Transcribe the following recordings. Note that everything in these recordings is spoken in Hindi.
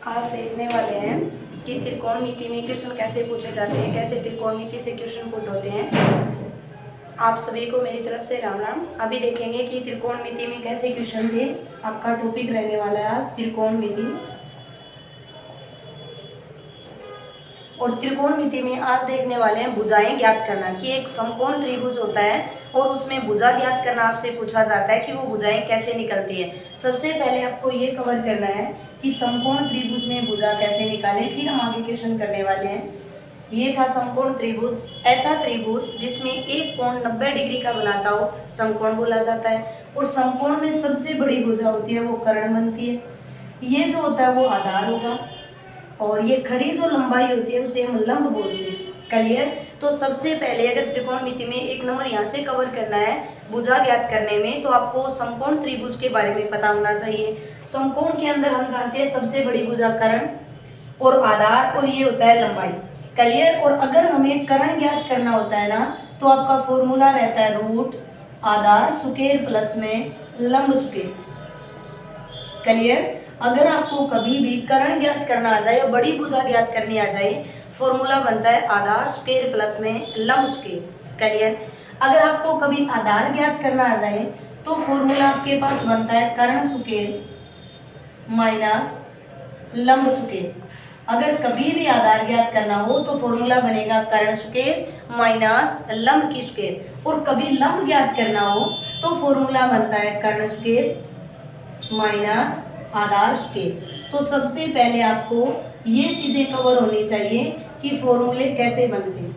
आज देखने वाले हैं कि त्रिकोणमिति में क्वेश्चन कैसे पूछे जाते हैं, कैसे त्रिकोणमिति से क्वेश्चन पुट होते हैं। आप सभी को मेरी तरफ से राम राम। अभी देखेंगे कि त्रिकोणमिति में कैसे क्वेश्चन थे। आपका टॉपिक रहने वाला है आज त्रिकोणमिति। और त्रिकोणमिति में आज देखने वाले हैं भुजाएं ज्ञात करना, कि एक समकोण त्रिभुज होता है और उसमें भुजा ज्ञात करना आपसे पूछा जाता है कि वो भुजाएं कैसे निकलती है। सबसे पहले आपको ये कवर करना है कि समकोण त्रिभुज में भुजा कैसे निकालें, फिर हम आगे क्वेश्चन करने वाले हैं। ये था समकोण त्रिभुज, ऐसा त्रिभुज जिसमें एक कोण 90 डिग्री का बनाता हो समकोण बोला जाता है। और समकोण में सबसे बड़ी भुजा होती है वो कर्ण बनती है। ये जो होता है वो आधार होगा और ये खड़ी जो लंबाई होती है उसे हम लंब बोलते हैं। क्लियर? तो सबसे पहले अगर त्रिकोणमिति में एक नंबर यहाँ से कवर करना है भुजा ज्ञात करने में, तो आपको समकोण त्रिभुज के बारे में पता होना चाहिए। समकोण के अंदर हम जानते हैं सबसे बड़ी भुजा कर्ण और आधार, और ये होता है लंबाई। क्लियर? और अगर हमें कर्ण ज्ञात करना होता है ना, तो आपका फॉर्मूला रहता है रूट आधार स्क्वायर प्लस में लंब स्क्वायर। क्लियर? अगर आपको कभी भी कर्ण ज्ञात करना आ जाए या बड़ी भुजा ज्ञात करनी आ जाए, फॉर्मूला बनता है आधार स्क्वायर प्लस में लंब स्क्वायर। क्लियर? अगर आपको कभी आधार ज्ञात करना आ जाए तो फॉर्मूला आपके पास बनता है कर्ण स्क्वायर माइनस लंब स्क्वायर। अगर कभी भी आधार ज्ञात करना हो तो फॉर्मूला बनेगा कर्ण स्क्वायर माइनस लंब की स्क्वायर। और कभी लंब ज्ञात करना हो तो फॉर्मूला बनता है कर्ण स्क्वायर माइनस आधार स्क्वायर। तो सबसे पहले आपको ये चीजें कवर होनी चाहिए कि फॉर्मूले कैसे बनते हैं।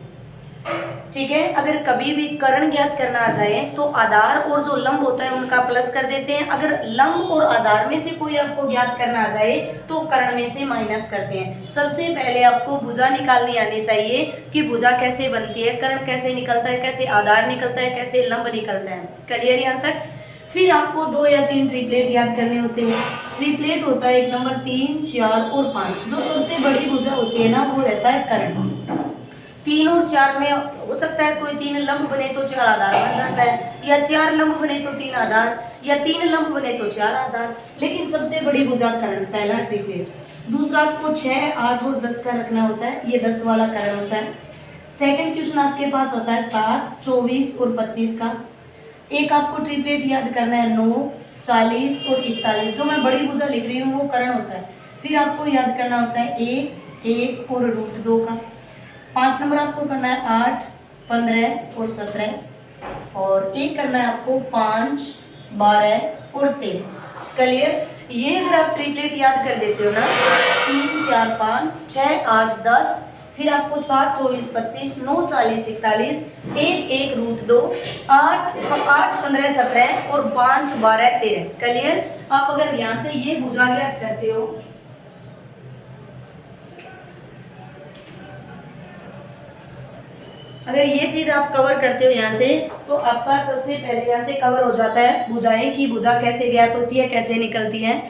ठीक है? अगर कभी भी कर्ण ज्ञात करना आ जाए तो आधार और जो लंब होता है उनका प्लस कर देते हैं। अगर लंब और आधार में से कोई आपको ज्ञात करना आ जाए तो कर्ण में से माइनस करते हैं। सबसे पहले आपको भुजा निकालनी आनी चाहिए कि भुजा कैसे बनती है, कर्ण कैसे निकलता है, कैसे आधार निकलता है, कैसे लंब निकलता है। क्लियर यहाँ तक? फिर आपको 2 या 3 ट्रिपलेट याद करने होते हैं। ट्रिपलेट होता है एक नंबर 3, 4 और 5। जो सबसे बड़ी भुजा होती है ना वो रहता है कर्ण। 3 और 4 में हो सकता है कोई 3 लंब बने तो 4 आधार बन जाता है, या 4 लंब बने तो 3 आधार, या 3 लंब बने तो 4 आधार। लेकिन सबसे बड़ी भुजा कर्ण, पहला ट्रिपलेट। दूसरा आपको 6, 8 और 10 का रखना होता है, ये 10 वाला कर्ण होता है। सेकंड क्वेश्चन आपके पास होता है 7, 24 और 25 का। एक आपको ट्रिपलेट याद करना है 9, 40 और 41। जो मैं बड़ी भुजा लिख रही हूँ वो कर्ण होता है। फिर आपको याद करना होता है 1, 1 और √2 का। 5 नंबर आपको करना है 8, 15 और 17। और एक करना है आपको 5, 12 और 13। क्लियर? ये अगर आप ट्रिपलेट याद कर देते हो ना, 3, 4, 5, 6, 8, 10, फिर आपको 7, 24, 25, 9, 40, 41, 1, 1 √2, 8, 15, 17 और 5, 12, 13। क्लियर? आप अगर यहाँ से ये भुजा ज्ञात करते हो, अगर ये चीज आप कवर करते हो यहाँ से, तो आपका सबसे पहले यहाँ से कवर हो जाता है भुजाएं, की भुजा कैसे ज्ञात होती है, कैसे निकलती है।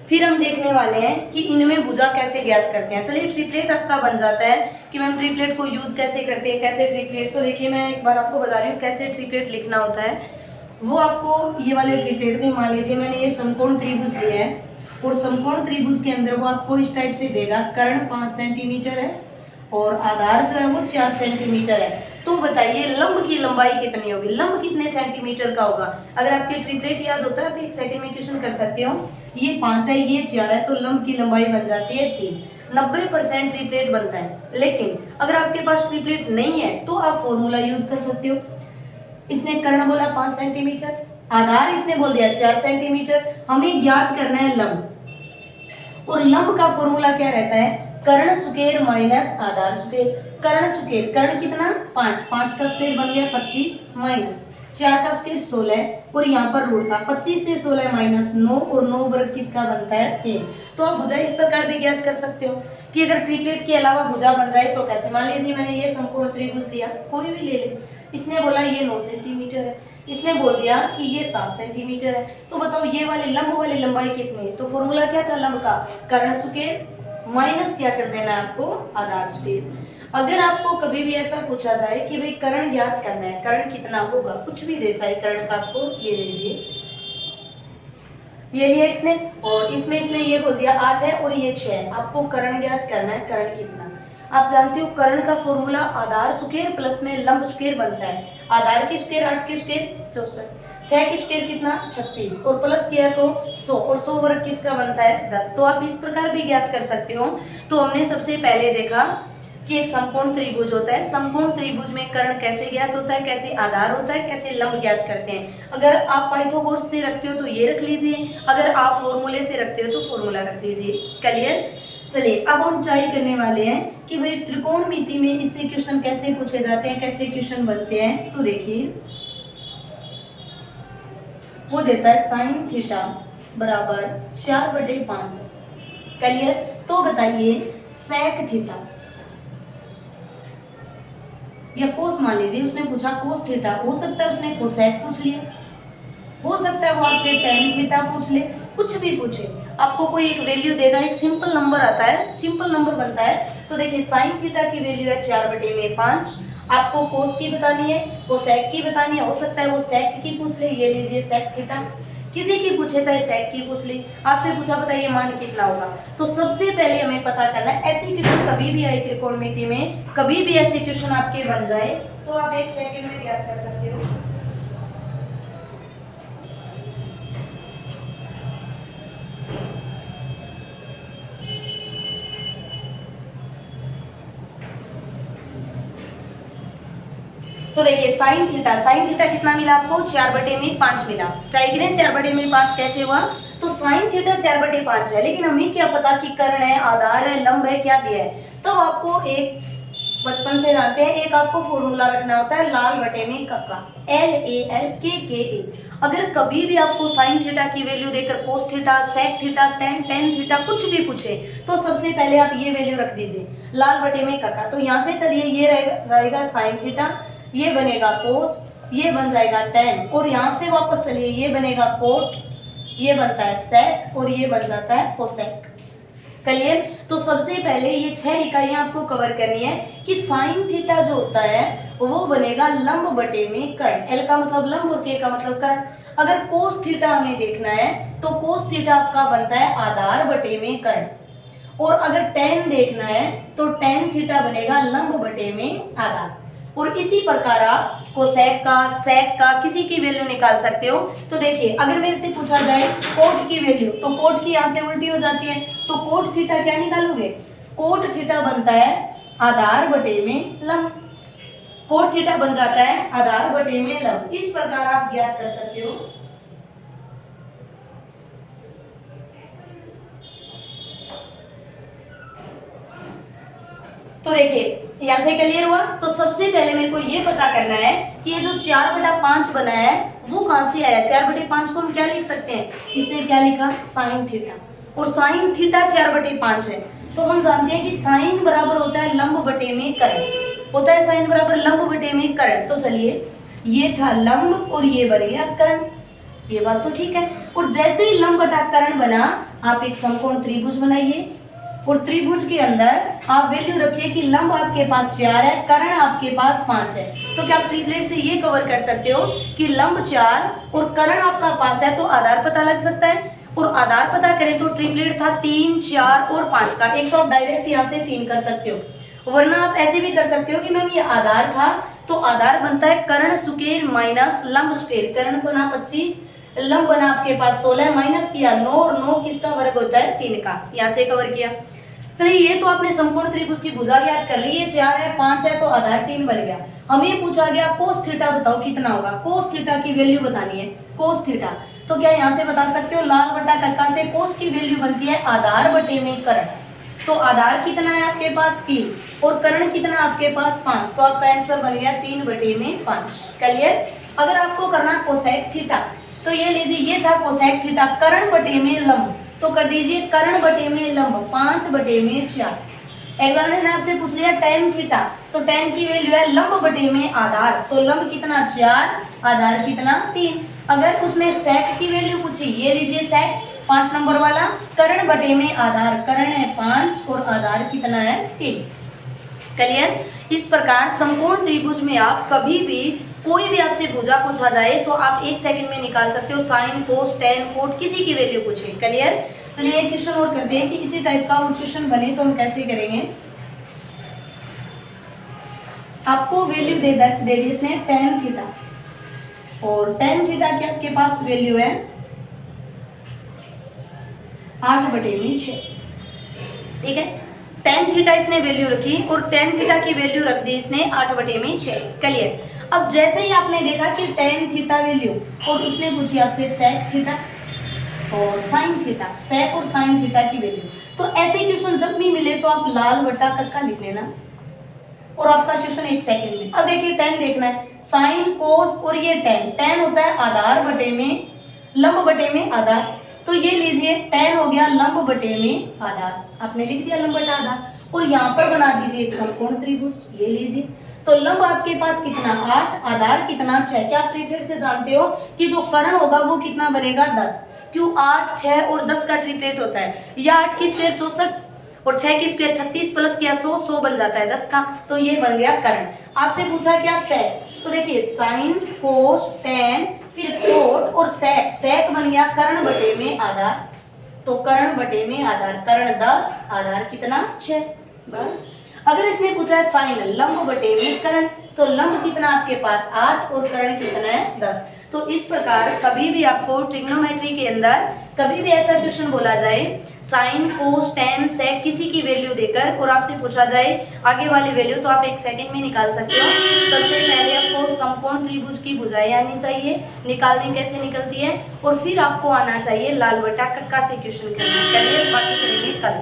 फिर हम देखने वाले हैं कि इनमें भुजा कैसे ज्ञात करते हैं। चलिए, ट्रिपलेट आपका बन जाता है कि मैम ट्रिपलेट को यूज कैसे करते हैं, कैसे ट्रिपलेट। तो देखिए, मैं एक बार आपको बता रही हूँ कैसे ट्रिपलेट लिखना होता है। वो आपको ये वाले ट्रिपलेट में, मान लीजिए मैंने ये समकोण त्रिभुज लिया है और समकोण त्रिभुज के अंदर वो आपको इस टाइप से देगा, कर्ण 5 सेंटीमीटर है और आधार जो है वो 4 सेंटीमीटर है। तो बताइए लंब की लंबाई कितनी होगी, लंब कितने सेंटीमीटर का होगा। अगर आपके ट्रिपलेट याद होता है, आप 1 सेकंड में क्वेश्चन कर सकते हो। ये 5 है, ये 4 है, तो लंब की लंबाई बन जाती है 3। 90% ट्रिपलेट बनता है। लेकिन अगर आपके पास ट्रिपलेट नहीं है तो आप फॉर्मूला यूज कर सकते हो। इसने कर्ण बोला 5 सेंटीमीटर, आधार इसने बोल दिया 4 सेंटीमीटर। हमें ज्ञात करना है लंब, और लंब का फॉर्मूला क्या रहता है, कर्ण स्क्वायर माइनस आधार स्क्वायर। कर्ण स्क्वायर, कर्ण कितना 5, 5 का स्क्वायर बन गया 25, माइनस 4 का स्क्वायर 16 और यहाँ पर रूट था 25 से 16 माइनस 9, और 9 वर्ग किसका बनता है 3। तो आप भुजा इस प्रकार भी ज्ञात कर सकते हो कि अगर ट्रिपलेट के अलावा भुजा बन जाए तो कैसे। मान लीजिए मैंने ये समकोण त्रिभुज लिया, कोई भी ले ले, इसने बोला ये 9 सेंटीमीटर है, इसने बोल दिया कि ये 7 सेंटीमीटर है। तो बताओ ये वाली लंब वाली लंबाई कितनी है। तो फॉर्मूला क्या था लंब का, कर्ण स्क्वायर माइनस क्या कर देना है आपको, आधार स्क्वायर। अगर आपको कभी भी ऐसा पूछा जाए कि भाई कर्ण ज्ञात करना है, कर्ण कितना होगा, कुछ भी दे, चाहे कर्ण का आपको ये दीजिए, ये लिया इसने, और इसमें इसने ये बोल दिया 8 है और ये 6 है। आपको कर्ण ज्ञात करना है, कर्ण कितना। आप जानते हो कर्ण का फॉर्मूला आधार स्क्वायर प्लस में लंब स्क्वायर बनता है। आधार की स्क्वायर 8 की स्क्वायर 64, 6 की स्क्वायर कितना 36 और प्लस किया तो 100, और 100 वर्ग किसका बनता है 10। तो आप इस प्रकार भी ज्ञात कर सकते हो। तो हमने सबसे पहले देखा कि एक समकोण त्रिभुज होता है। समकोण त्रिभुज में कर्ण कैसे ज्ञात होता है, कैसे आधार होता है, कैसे लंब ज्ञात करते हैं। अगर आप पाइथागोरस से रखते हो तो ये रख लीजिए, अगर आप फॉर्मूले से रखते हो तो फॉर्मूला रख लीजिए। क्लियर। चलिए अब हम ट्राई करने वाले हैं कि भाई त्रिकोणमिति में इससे क्वेश्चन कैसे पूछे जाते हैं, कैसे क्वेश्चन बनते हैं। तो देखिए वो देता है साइन थीटा बराबर 4/5। क्लियर। तो बताइए सेक थीटा या कोस, मान लीजिए उसने पूछा कोस थीटा, हो सकता है उसने कोसेक पूछ लिया, हो सकता है वो आपसे टेन थीटा पूछ ले, कुछ भी पूछे। आपको कोई एक वैल्यू देगा, एक सिंपल नंबर आता है, सिंपल नंबर बनता है। तो देखिए साइन थीटा की वैल्यू है 4/5। आपको कोस की बतानी है, कोसेक की बतानी है, हो सकता है वो सेक की पूछ ले, ये लीजिए सेक थीटा, किसी की पूछे चाहे सेक की पूछ ले। आपसे पूछा बताइए मान कितना होगा। तो सबसे पहले हमें पता करना है, ऐसी क्वेश्चन कभी भी आए त्रिकोणमिति में, कभी भी ऐसे क्वेश्चन आपके बन जाए तो आप 1 सेकंड में ज्ञात कर सकते हो। तो देखिए साइन थीटा कितना मिला आपको 4/5 मिला। ट्राई करें 4/5 कैसे हुआ। तो साइन थीटा 4/5 है, लेकिन हमें क्या पता कि कर्ण है, आधार है, लंब है, क्या दिया है। तो आपको एक बचपन से जानते हैं, एक आपको फॉर्मूला रखना होता है लाल बटे में कक्का, LALKKA। अगर कभी भी आपको साइन थीटा की वैल्यू देकर cos theta, sec theta, tan theta कुछ भी पूछे तो सबसे पहले आप ये वैल्यू रख दीजिए लाल बटे में कक्का। तो यहाँ से चलिए ये रहेगा साइन थीटा, ये बनेगा कोस, ये बन जाएगा टेन, और यहाँ से वापस चलिए ये बनेगा कोट, ये बनता है सेक, और ये बन जाता है कोसेक। क्लियर। तो सबसे पहले ये 6 इकाइयां आपको कवर करनी है कि साइन थीटा जो होता है वो बनेगा लंब बटे में कर्ण। एल का मतलब लंब और के का मतलब कर्ण। अगर कोस थीटा हमें देखना है तो कोस थीटा आपका बनता है आधार बटे में कर्ण, और अगर टेन देखना है तो टेन थीटा बनेगा लंब बटे में आधार। और इसी प्रकार आप कोसेक का, सेक का किसी की वैल्यू निकाल सकते हो। तो देखिए अगर मेरे से पूछा जाए कोट की वैल्यू, तो कोट की यहाँ से उल्टी हो जाती है, तो कोट थीटा क्या निकालोगे, कोट थीटा बनता है आधार बटे में लंब, कोट थीटा बन जाता है आधार बटे में लंब। इस प्रकार आप ज्ञात कर सकते हो। तो देखिए यहाँ से क्लियर हुआ। तो सबसे पहले मेरे को ये पता करना है कि ये जो 4/5 बना है वो कहाँ से आया। 4/5 को हम क्या लिख सकते हैं, इसने क्या लिखा साइन थीटा, और साइन थीटा 4/5 है। तो हम जानते हैं कि साइन बराबर होता है लंब बटे में कर्ण, होता है साइन बराबर लंब बटे में कर्ण। तो चलिए ये था लंब और ये बन गया कर्ण, ये बात तो ठीक है। और जैसे ही लंब बटा कर्ण बना, आप एक समकोण त्रिभुज बनाइए, और त्रिभुज के अंदर आप वैल्यू रखिए कि लंब आपके पास 4 है, कर्ण आपके पास 5 है। तो क्या आप ट्रिपलेट से ये कवर कर सकते हो कि लंब 4 और कर्ण आपका 5 है, तो आधार पता लग सकता है। और आधार पता करें तो ट्रिपलेट था 3, 4 और 5 का। एक तो आप डायरेक्ट यहाँ से 3 कर सकते हो, वरना आप ऐसे भी कर सकते हो कि मैम ये आधार था, तो आधार बनता है कर्ण स्क्वायर माइनस लंब स्क्वायर। कर्ण बना 25, लंब बना आपके पास 16, माइनस किया 9, और 9 किसका वर्ग होता है 3 का। यहाँ से कवर किया। चलिए ये तो आपने समकोण त्रिभुज की भुजा ज्ञात कर ली, ये 4 है 5 है तो आधार 3 बन गया। हमें पूछा गया कोस थीटा बताओ कितना होगा, कोस थीटा की वैल्यू बतानी है। कोस थीटा तो क्या यहाँ से बता सकते हो, लाल बटा कक्का से कोस की वैल्यू बनती है आधार बटे में कर्ण। तो आधार कितना है आपके पास 3, और कर्ण कितना आपके पास 5, तो आपका आंसर बन गया 3/5। क्लियर। अगर आपको करना कोसेक थीटा, तो ये लीजिए ये था कोसेक थीटा, कर्ण बटे में लंब, तो कर दीजिए कर्ण बटे में लंब 5/4। एग्जामिनर ने आपसे पूछ लिया टेन थीटा, तो टेन की वैल्यू है लंब बटे में आधार, तो लंब कितना 4, आधार कितना 3। अगर उसने सेक की वैल्यू पूछी, ये लीजिए सेक 5 नंबर वाला, कर्ण बटे में आधार, कर्ण है 5 और आधार कितना है 3। क्लियर। इस प्रकार समकोण त्रिभुज में आप कभी भी कोई भी आपसे भुजा पूछा जाए तो आप 1 सेकंड में निकाल सकते हो, साइन, कोस, टेन, कोट, किसी की वैल्यू पूछे। क्लियर? चलिए एक क्वेश्चन और करते हैं कि इसी टाइप का वो क्वेश्चन बने तो हम कैसे करेंगे। आपको वैल्यू दे दी इसने tan थीटा, और tan थीटा की आपके पास वैल्यू है 8/6। ठीक है, tan थीटा इसने वैल्यू रखी और tan थीटा की वैल्यू रख दी इसने 8/6। क्लियर? अब जैसे ही आपने देखा कि tan थीटा वैल्यू और उसने पूछी आपसे sec थीटा और sin थीटा, sec और sin थीटा की वैल्यू, तो ऐसे क्वेश्चन जब भी मिले तो आप लाल बटा कक्का लिख लेना और आपका क्वेश्चन 1 सेकंड में। अब देखिए tan देखना है, साइन, कोस और ये tan होता है आधार बटे में लंब बटे में आधार, तो ये लीजिए tan हो गया लंब बटे में आधार, आपने लिख दिया लंब बटा आधार, और यहाँ पर बना दीजिए एक समकोण त्रिभुज, ये लीजिए। तो लंब आपके पास कितना 8, आधार कितना 6। क्या आप ट्रिपलेट से जानते हो कि जो कर्ण होगा वो कितना बनेगा 10, क्यों 8, 6 और 10 का ट्रिपलेट होता है, या 8 की स्क्वायर 64 और 6 की स्क्वायर 36 प्लस किया 100 बन जाता है 10 का, तो ये बन गया कर्ण। आपसे पूछा क्या sec, तो देखिए साइन, कोस, टेन, फिर कोट और sec बन गया कर्ण बटे में आधार, तो कर्ण बटे में आधार, कर्ण 10, आधार कितना 6, बस। अगर इसने पूछा है साइन लंब बटे में कर्ण, तो लंब कितना आपके पास 8 और कर्ण कितना है 10। तो इस प्रकार कभी भी आपको ट्रिग्नोमेट्री के अंदर कभी भी ऐसा क्वेश्चन बोला जाए, साइन, कोस, टेन, सेक किसी की वैल्यू देकर और आपसे पूछा जाए आगे वाली वैल्यू, तो आप 1 सेकंड में निकाल सकते हो। सबसे पहले आपको समकोण त्रिभुज की भुजाएं आनी चाहिए, निकालनी कैसे निकलती है, और फिर आपको आना चाहिए लाल बटा कक्का से क्वेश्चन करना। चलिए बाकी करेंगे कल।